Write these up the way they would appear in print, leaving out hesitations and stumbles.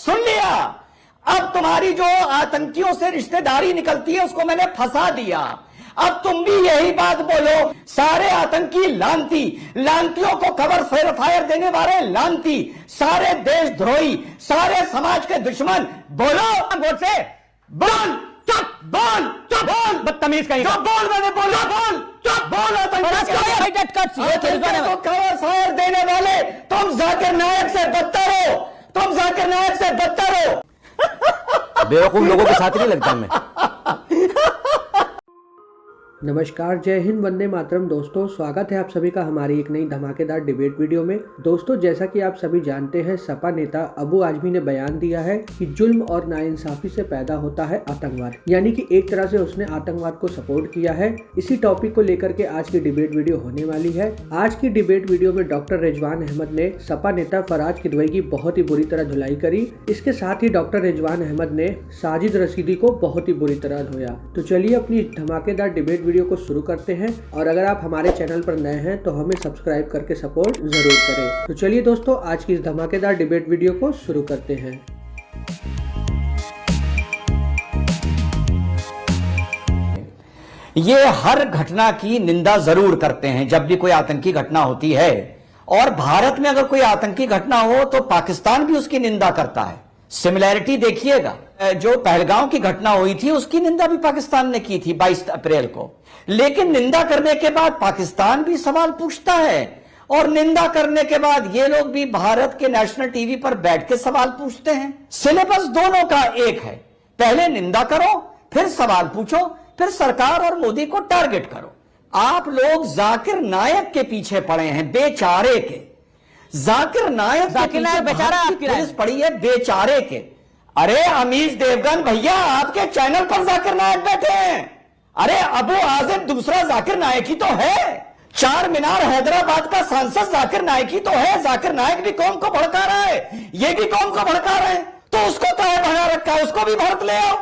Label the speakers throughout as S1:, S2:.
S1: सुन लिया। अब तुम्हारी जो आतंकियों से रिश्तेदारी निकलती है उसको मैंने फंसा दिया। अब तुम भी यही बात बोलो, सारे आतंकी लांती, लांतियों को कवर फायर देने वाले लांती, सारे देशद्रोही, सारे समाज के दुश्मन। बोलो
S2: गोडसे,
S1: बोल, चुप बोल, चुप बोल,
S2: बदतमीज कहीं
S1: चुप बोल, मैंने बोला बोल, चुप बोल। आतंकियों को कवर फायर देने वाले तुम जाकिर नायक से बदतर हो, तुम जाकिर नायक से बदतर हो।
S3: बेवकूफ लोगों के साथ नहीं लगता मैं।
S4: नमस्कार, जय हिंद, वंदे मातरम। दोस्तों, स्वागत है आप सभी का हमारी एक नई धमाकेदार डिबेट वीडियो में। दोस्तों, जैसा कि आप सभी जानते हैं, सपा नेता अबू आजमी ने बयान दिया है कि जुल्म और नाइंसाफी से पैदा होता है आतंकवाद, यानी कि एक तरह से उसने आतंकवाद को सपोर्ट किया है। इसी टॉपिक को लेकर के आज की डिबेट वीडियो होने वाली है। आज की डिबेट वीडियो में डॉक्टर रिजवान अहमद ने सपा नेता फराज किदवई की बहुत ही बुरी तरह धुलाई करी। इसके साथ ही डॉक्टर रिजवान अहमद ने साजिद रशीदी को बहुत ही बुरी तरह धोया। तो चलिए अपनी धमाकेदार डिबेट वीडियो को शुरू करते हैं। और अगर आप हमारे चैनल पर नए हैं तो हमें सब्सक्राइब करके सपोर्ट जरूर करें। तो चलिए दोस्तों, आज की इस धमाकेदार डिबेट वीडियो को शुरू करते हैं।
S1: ये हर घटना की निंदा जरूर करते हैं जब भी कोई आतंकी घटना होती है, और भारत में अगर कोई आतंकी घटना हो तो पाकिस्तान भी उसकी निंदा करता है। सिमिलैरिटी देखिएगा, जो पहलगांव की घटना हुई थी उसकी निंदा भी पाकिस्तान ने की थी 22 अप्रैल को, लेकिन निंदा करने के बाद पाकिस्तान भी सवाल पूछता है, और निंदा करने के बाद ये लोग भी भारत के नेशनल टीवी पर बैठ के सवाल पूछते हैं। सिलेबस दोनों का एक है, पहले निंदा करो, फिर सवाल पूछो, फिर सरकार और मोदी को टारगेट करो। आप लोग जाकिर नायक के पीछे पड़े हैं, बेचारे के। जाकिर नायक
S2: बेचारा
S1: पुलिस पड़ी है बेचारे के। अरे अमीश देवगन भैया, आपके चैनल पर जाकिर नायक बैठे हैं। अरे अबू आजिम दूसरा जाकिर नायक ही तो है। चार मीनार हैदराबाद का सांसद जाकिर नायक ही तो है। जाकिर नायक भी कौम को भड़का रहा है, ये भी कौम को भड़का रहे हैं, तो उसको कहे भगा रखा है, उसको भी भारत ले आओ,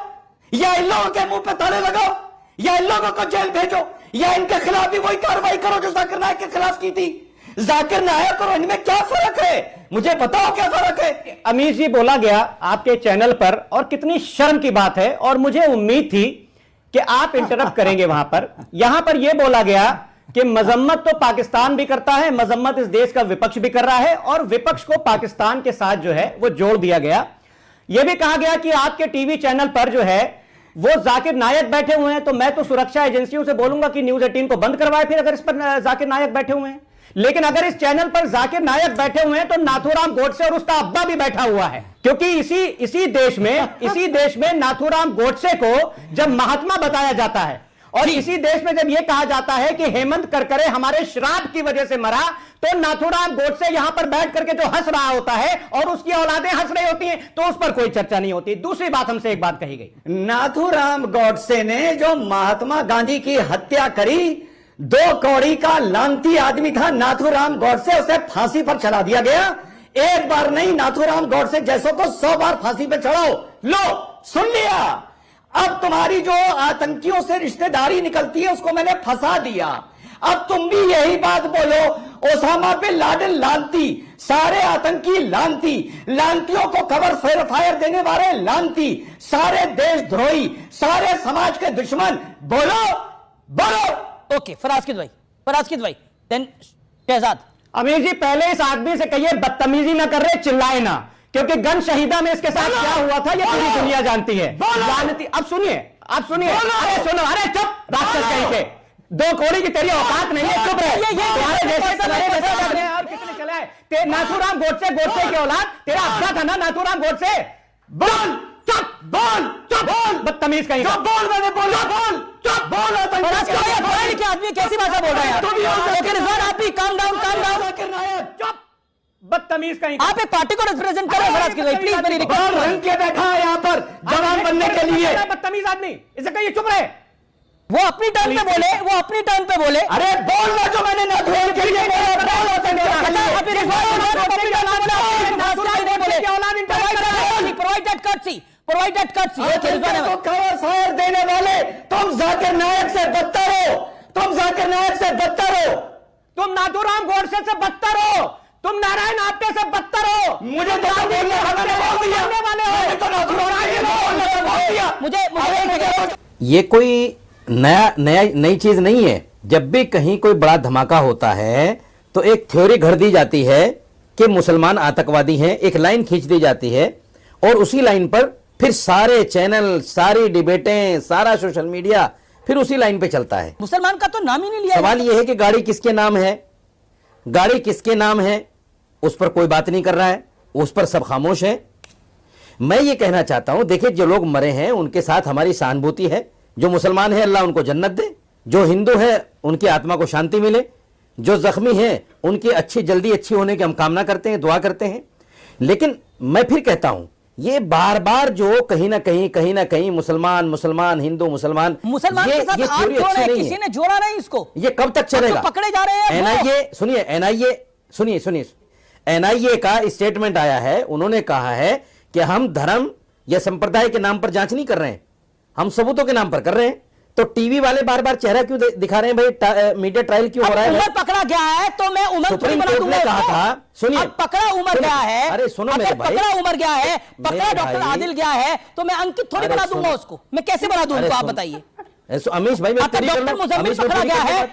S1: या इन लोगों के मुंह पे ताले लगाओ, या इन लोगों को जेल भेजो, या इनके खिलाफ भी वही कार्रवाई करो जो जाकिर नायक के खिलाफ की थी। जाकिर नायक और इनमें क्या फर्क है, मुझे बताओ क्या फर्क है।
S2: अमीश जी बोला गया आपके चैनल पर, और कितनी शर्म की बात है, और मुझे उम्मीद थी कि आप इंटरप्ट करेंगे वहां पर। यहां पर यह बोला गया कि मजम्मत तो पाकिस्तान भी करता है, मजम्मत इस देश का विपक्ष भी कर रहा है, और विपक्ष को पाकिस्तान के साथ जो है वो जोड़ दिया गया। यह भी कहा गया कि आपके टीवी चैनल पर जो है वो जाकिर नायक बैठे हुए हैं, तो मैं तो सुरक्षा एजेंसियों से बोलूंगा कि न्यूज 18 को बंद करवाए फिर, अगर इस पर जाकिर नायक बैठे हुए हैं। लेकिन अगर इस चैनल पर जाकिर नायक बैठे हुए हैं तो नाथूराम गोडसे और उसका अब्बा भी बैठा हुआ है, क्योंकि इसी देश में नाथूराम गोडसे को जब महात्मा बताया जाता है, और इसी देश में जब यह कहा जाता है कि हेमंत करकरे हमारे श्राप की वजह से मरा, तो नाथूराम गोडसे यहां पर बैठ करके जो हंस रहा होता है और उसकी औलादें हंस रही होती हैं, तो उस पर कोई चर्चा नहीं होती। दूसरी बात, हमसे एक बात कही गई,
S1: नाथूराम गोडसे ने जो महात्मा गांधी की हत्या करी, 2 कौड़ी का लांती आदमी था नाथूराम गोडसे, उसे फांसी पर चढ़ा दिया गया। एक बार नहीं, नाथूराम गोडसे जैसों को 100 बार फांसी पर चढ़ाओ। लो, सुन लिया। अब तुम्हारी जो आतंकियों से रिश्तेदारी निकलती है उसको मैंने फंसा दिया। अब तुम भी यही बात बोलो, ओसामा बिन लादेन लांती, सारे आतंकी लांती, लांतियों को कवर फायर देने वाले लांती, सारे देशद्रोही, सारे समाज के दुश्मन। बोलो बोलो।
S5: Okay, Faraz Kidwai then Shahzad.
S2: अमीर जी, पहले इस आदमी से कहिए बदतमीजी ना कर रहे, चिल्लाए ना, क्योंकि गन शहीदा में इसके साथ क्या हुआ था ये पूरी दुनिया जानती है। अब सुनिए, अरे सुनो, अरे चुप, राक्षस कहीं के, 2 कौड़ी की तेरी औकात नहीं है, चुप रहे। तुम्हारे जैसे और कितने चले आए। नाथूराम गोडसे की औलाद, तेरा अब्बा था ना नाथूराम गोडसे।
S1: बोल, चुप बोल, चुप बोल,
S2: बदतमीज कहीं का।
S1: बोल, मैंने बोला बोल, चुप बोल।
S5: क्या आदमी कैसी भाषा बोल रहे हैं आप भी काम डाउन।
S1: चुप,
S2: बदतमीज कहीं।
S5: आप एक पार्टी को रिप्रेजेंट करें फराज किदवई, प्लीज मेरी रिक्वेस्ट।
S1: रंग के बैठा है यहाँ पर जवान बनने के लिए।
S2: बदतमीज आदमी, इसे कहिए चुप रहे।
S5: वो अपनी टर्न पे बोले।
S1: अरे बोलना जो मैंने नाथूराम के लिए फायर देने वाले तुम जाकिर नायक से बदतर हो, तुम जाकिर नायक से बदतर हो,
S2: तुम नाथूराम गोडसे से बदतर हो, तुम नारायण आप्टे से बदतर हो।
S1: मुझे तो बोलने वाले
S5: मुझे
S3: ये कोई नई चीज नहीं है। जब भी कहीं कोई बड़ा धमाका होता है तो एक थ्योरी घर दी जाती है कि मुसलमान आतंकवादी हैं, एक लाइन खींच दी जाती है और उसी लाइन पर फिर सारे चैनल, सारी डिबेटें, सारा सोशल मीडिया फिर उसी लाइन पे चलता है।
S5: मुसलमान का तो नाम ही नहीं लिया।
S3: सवाल यह है कि गाड़ी किसके नाम है, गाड़ी किसके नाम है, उस पर कोई बात नहीं कर रहा है, उस पर सब खामोश है। मैं ये कहना चाहता हूं, देखिए जो लोग मरे हैं उनके साथ हमारी सहानुभूति है। जो मुसलमान है अल्लाह उनको जन्नत दे, जो हिंदू है उनकी आत्मा को शांति मिले, जो जख्मी है उनकी जल्दी अच्छी होने की हम कामना करते हैं, दुआ करते हैं। लेकिन मैं फिर कहता हूं, ये बार बार जो कहीं ना कहीं मुसलमान हिंदू मुसलमान
S5: के साथ आप
S3: थ्योरी
S5: जोड़े,
S3: अच्छी नहीं
S5: किसी
S3: है।
S5: ने जोड़ा नहीं इसको।
S3: ये कब तक चलेगा?
S5: तो पकड़े जा रहे हैं
S3: एनआईए का स्टेटमेंट आया है। उन्होंने कहा है कि हम धर्म या संप्रदाय के नाम पर जांच नहीं कर रहे हैं, हम सबूतों के नाम पर कर रहे हैं। तो टीवी वाले बार बार चेहरा क्यों दिखा रहे हैं भाई? मीडिया ट्रायल क्यों हो रहा है?
S5: उमर पकड़ा गया है तो मैं उमर थोड़ी
S3: सुप्रीम
S5: बना
S3: कोर्ट
S5: दूंगा
S3: ने कहा
S5: उसको।
S3: था, सुनिए,
S5: अब पकड़ा उमर गया है,
S3: अरे सुनो
S5: अगर
S3: मेरे भाई,
S5: पकड़ा उमर गया है, पकड़ा
S3: मेरे
S5: डॉक्टर
S3: भाई,
S5: आदिल गया है तो मैं अंकित थोड़ी
S3: अरे
S5: बना दूंगा
S3: सुनो,
S5: उसको। मैं कैसे बना दूं
S3: अरे
S5: उनको, आप
S3: सुनो,
S5: बताइए।
S3: अमीश भाई, मैं
S5: अगर
S3: पूरी कर
S5: डॉक्टर
S3: लूं।
S5: मुजम्मिल
S3: अमीश, मैं
S5: पकड़ा
S3: पूरी
S5: गया
S3: कर
S5: है,
S3: लूं।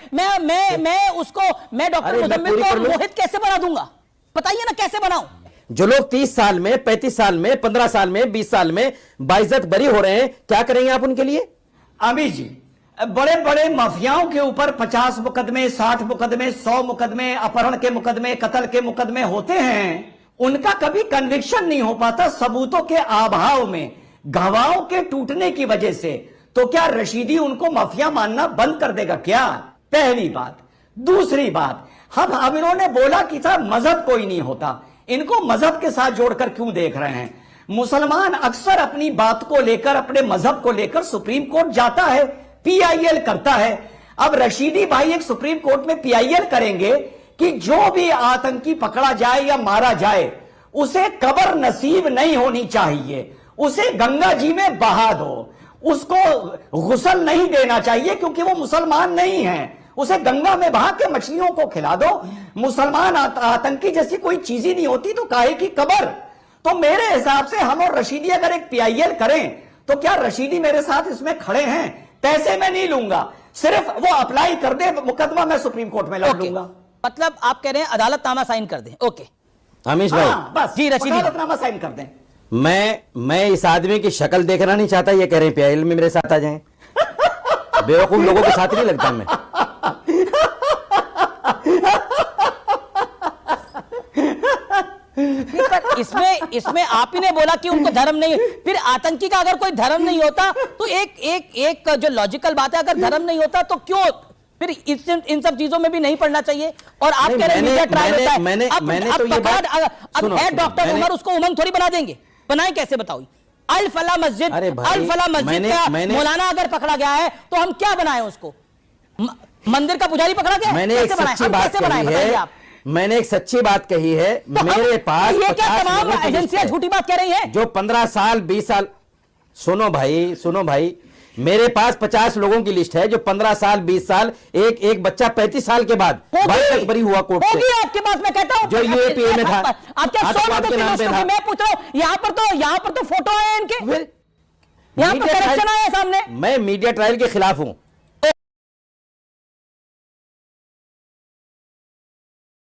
S5: मैं डॉक्टर
S3: अरे मैं
S5: मुजम्मिल
S3: पूरी
S5: को
S3: कर लूं।
S5: मोहित कैसे बना दूंगा? बताइए ना कैसे बनाऊं?
S3: जो लोग 30 साल में, 35 साल में, 15 साल में, 20 साल में बाइज्जत बरी हो रहे हैं, क्या करेंगे आप उनके लिए?
S1: अमीश जी, बड़े बड़े माफियाओं के ऊपर 50 मुकदमे, 60 मुकदमे, 100 मुकदमे, अपहरण के मुकदमे, कत्ल के मुकदमे होते हैं। उनका कभी कन्विक्शन नहीं हो पाता सबूतों के अभाव में, गवाहों के टूटने की वजह से। तो क्या रशीदी उनको माफिया मानना बंद कर देगा क्या? पहली बात। दूसरी बात, हम इन्होंने बोला कि साहब मजहब कोई नहीं होता, इनको मजहब के साथ जोड़कर क्यों देख रहे हैं? मुसलमान अक्सर अपनी बात को लेकर, अपने मजहब को लेकर सुप्रीम कोर्ट जाता है, पीआईएल करता है। अब रशीदी भाई एक सुप्रीम कोर्ट में पीआईएल करेंगे कि जो भी आतंकी पकड़ा जाए या मारा जाए उसे कब्र नसीब नहीं होनी चाहिए, उसे गंगा जी में बहा दो, उसको गुस्ल नहीं देना चाहिए क्योंकि वो मुसलमान नहीं है, उसे गंगा में बहा के मछलियों को खिला दो। मुसलमान आतंकी जैसी कोई चीज ही नहीं होती तो काहे की कब्र? तो मेरे हिसाब से हम और रशीदी अगर एक पीआईएल करें तो क्या रशीदी मेरे साथ इसमें खड़े हैं? पैसे मैं नहीं लूंगा, सिर्फ वो अप्लाई कर दे, मुकदमा मैं सुप्रीम कोर्ट में लड़ लूंगा।
S5: मतलब आप कह रहे हैं अदालतनामा साइन कर दें? ओके
S3: अमीश भाई,
S1: बस
S5: जी, रशीदी।
S1: अदालतनामा साइन कर दें।
S3: मैं इस आदमी की शक्ल देखना नहीं चाहता, ये कह रहे हैं पीआईएल में मेरे साथ आ जाएं। बेवकूफ लोगों के साथ नहीं लगता मैं।
S5: पर इसमें आप ही ने बोला कि उनको धर्म नहीं, फिर आतंकी का अगर कोई धर्म नहीं होता तो एक जो लॉजिकल बात है, अगर धर्म नहीं होता तो क्यों फिर इन सब चीजों में भी नहीं पढ़ना चाहिए? और आप कह रहे हैं मीडिया ट्रायल होता है।
S3: मैंने तो ये बात,
S5: अब है डॉक्टर उमर, उसको उमंग थोड़ी बना देंगे? बनाए कैसे बताओ? अल फला मस्जिद का मौलाना अगर पकड़ा गया है तो हम क्या बनाए उसको? मंदिर का पुजारी पकड़ा गया?
S3: मैंने एक सच्ची बात कही है, मैंने एक सच्ची बात कही है।
S5: तो
S3: मेरे पास
S5: ये क्या तमाम एजेंसियां झूठी बात कह रही हैं?
S3: जो 15 साल 20 साल, सुनो भाई, मेरे पास 50 लोगों की लिस्ट है जो 15 साल 20 साल, एक बच्चा 35 साल के बाद तक बरी हुआ कोर्ट से।
S5: होगी आपके पास, मैं कहता हूं
S3: जो यूएपीए में था,
S5: आप क्या 100 लोगों की लिस्ट होगी? मैं पूछ रहा हूं, यहां पर तो फोटो है इनके, यहां पर करेक्शन आया सामने।
S3: मैं मीडिया ट्रायल के खिलाफ हूं,